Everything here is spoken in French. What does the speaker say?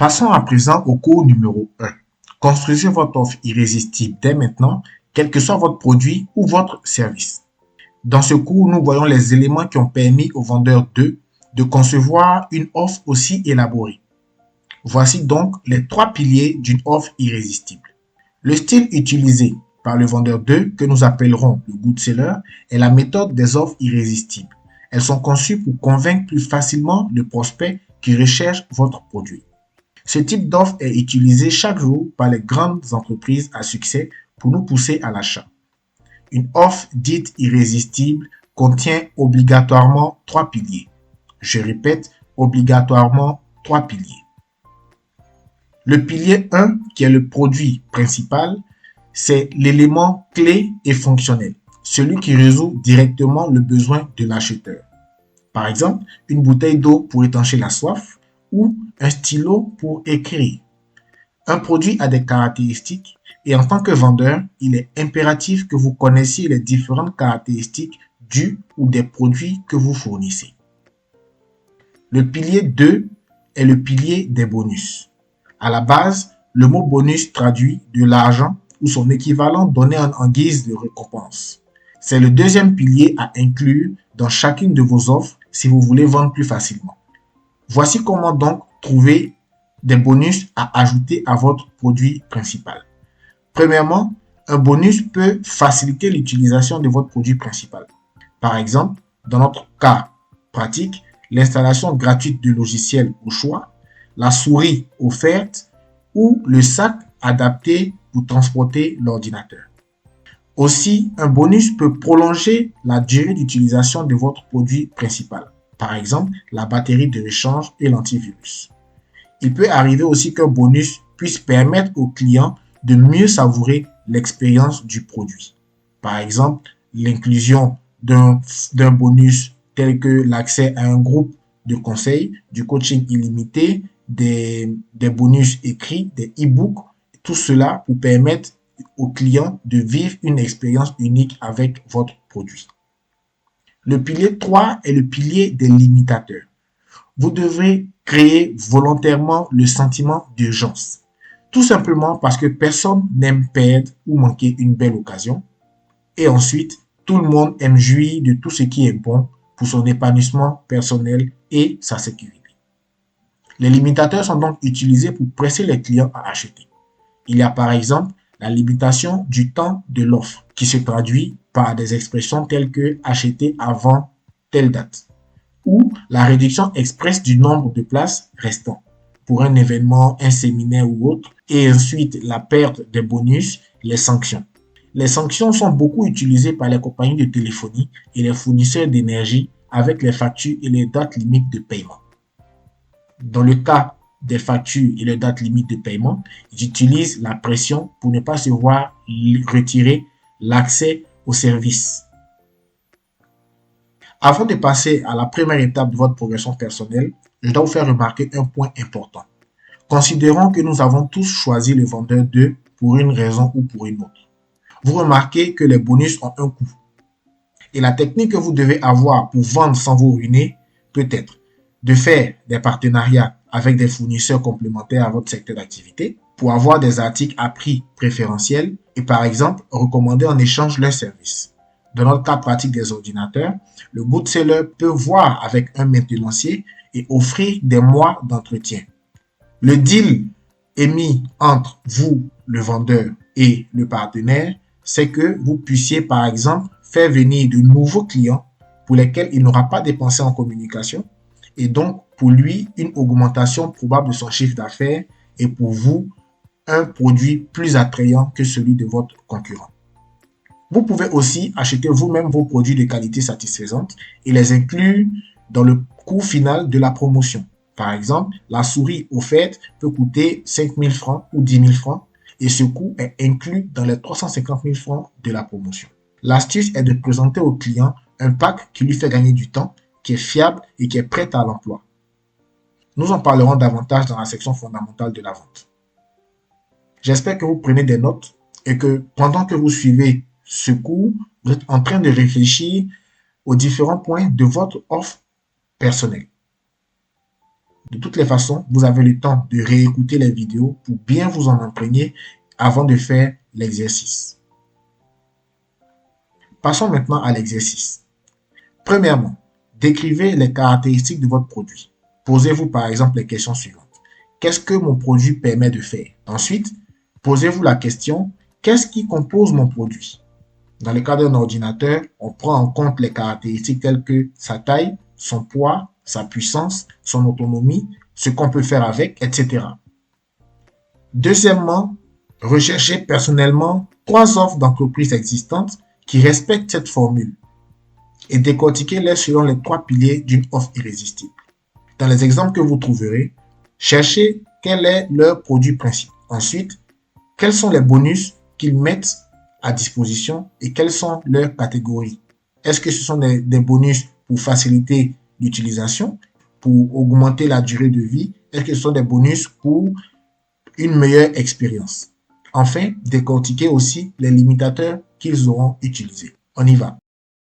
Passons à présent au cours numéro 1. Construisez votre offre irrésistible dès maintenant, quel que soit votre produit ou votre service. Dans ce cours, nous voyons les éléments qui ont permis au vendeur 2 de concevoir une offre aussi élaborée. Voici donc les 3 piliers d'une offre irrésistible. Le style utilisé par le vendeur 2, que nous appellerons le good seller, est la méthode des offres irrésistibles. Elles sont conçues pour convaincre plus facilement le prospect qui recherche votre produit. Ce type d'offre est utilisé chaque jour par les grandes entreprises à succès pour nous pousser à l'achat. Une offre dite irrésistible contient obligatoirement 3 piliers. Je répète, obligatoirement 3 piliers. Le pilier 1, qui est le produit principal, c'est l'élément clé et fonctionnel, celui qui résout directement le besoin de l'acheteur. Par exemple, une bouteille d'eau pour étancher la soif ou un stylo pour écrire. Un produit a des caractéristiques et en tant que vendeur, il est impératif que vous connaissiez les différentes caractéristiques du ou des produits que vous fournissez. Le pilier 2 est le pilier des bonus. À la base, le mot bonus traduit de l'argent ou son équivalent donné en guise de récompense. C'est le deuxième pilier à inclure dans chacune de vos offres si vous voulez vendre plus facilement. Voici comment donc trouver des bonus à ajouter à votre produit principal. Premièrement, un bonus peut faciliter l'utilisation de votre produit principal. Par exemple, dans notre cas pratique, l'installation gratuite de logiciels au choix, la souris offerte ou le sac adapté pour transporter l'ordinateur. Aussi, un bonus peut prolonger la durée d'utilisation de votre produit principal. Par exemple, la batterie de rechange et l'antivirus. Il peut arriver aussi qu'un bonus puisse permettre au client de mieux savourer l'expérience du produit. Par exemple, l'inclusion d'un bonus tel que l'accès à un groupe de conseils, du coaching illimité, des bonus écrits, des e-books, tout cela pour permettre au client de vivre une expérience unique avec votre produit. Le pilier 3 est le pilier des limitateurs. Vous devrez créer volontairement le sentiment d'urgence. Tout simplement parce que personne n'aime perdre ou manquer une belle occasion. Et ensuite, tout le monde aime jouir de tout ce qui est bon pour son épanouissement personnel et sa sécurité. Les limitateurs sont donc utilisés pour presser les clients à acheter. Il y a par exemple la limitation du temps de l'offre qui se traduit par des expressions telles que acheter avant telle date ou la réduction express du nombre de places restant pour un événement, un séminaire ou autre, et ensuite la perte des bonus, les sanctions. Les sanctions sont beaucoup utilisées par les compagnies de téléphonie et les fournisseurs d'énergie avec les factures et les dates limites de paiement. Dans le cas des factures et les dates limites de paiement, j'utilise la pression pour ne pas se voir retirer l'accès au service. Avant de passer à la première étape de votre progression personnelle, je dois vous faire remarquer un point important. Considérons que nous avons tous choisi le vendeur 2 pour une raison ou pour une autre. Vous remarquez que les bonus ont un coût. Et la technique que vous devez avoir pour vendre sans vous ruiner peut être de faire des partenariats avec des fournisseurs complémentaires à votre secteur d'activité pour avoir des articles à prix préférentiel et par exemple recommander en échange leurs services. Dans notre cas pratique des ordinateurs, le good seller peut voir avec un maintenancier et offrir des mois d'entretien. Le deal émis entre vous, le vendeur, et le partenaire, c'est que vous puissiez par exemple faire venir de nouveaux clients pour lesquels il n'aura pas dépensé en communication et donc pour lui une augmentation probable de son chiffre d'affaires et pour vous un produit plus attrayant que celui de votre concurrent. Vous pouvez aussi acheter vous-même vos produits de qualité satisfaisante et les inclure dans le coût final de la promotion. Par exemple, la souris offerte peut coûter 5 000 francs ou 10 000 francs et ce coût est inclus dans les 350 000 francs de la promotion. L'astuce est de présenter au client un pack qui lui fait gagner du temps, qui est fiable et qui est prêt à l'emploi. Nous en parlerons davantage dans la section fondamentale de la vente. J'espère que vous prenez des notes et que pendant que vous suivez ce cours, vous êtes en train de réfléchir aux différents points de votre offre personnelle. De toutes les façons, vous avez le temps de réécouter les vidéos pour bien vous en imprégner avant de faire l'exercice. Passons maintenant à l'exercice. Premièrement, décrivez les caractéristiques de votre produit. Posez-vous par exemple les questions suivantes. Qu'est-ce que mon produit permet de faire? Ensuite, posez-vous la question, qu'est-ce qui compose mon produit? Dans le cas d'un ordinateur, on prend en compte les caractéristiques telles que sa taille, son poids, sa puissance, son autonomie, ce qu'on peut faire avec, etc. Deuxièmement, recherchez personnellement 3 offres d'entreprises existantes qui respectent cette formule et décortiquez-les selon les 3 piliers d'une offre irrésistible. Dans les exemples que vous trouverez, cherchez quel est leur produit principal. Ensuite, quels sont les bonus qu'ils mettent à disposition et quelles sont leurs catégories. Est-ce que ce sont des bonus pour faciliter l'utilisation, pour augmenter la durée de vie? Est-ce que ce sont des bonus pour une meilleure expérience? Enfin, décortiquer aussi les limitateurs qu'ils auront utilisés. On y va.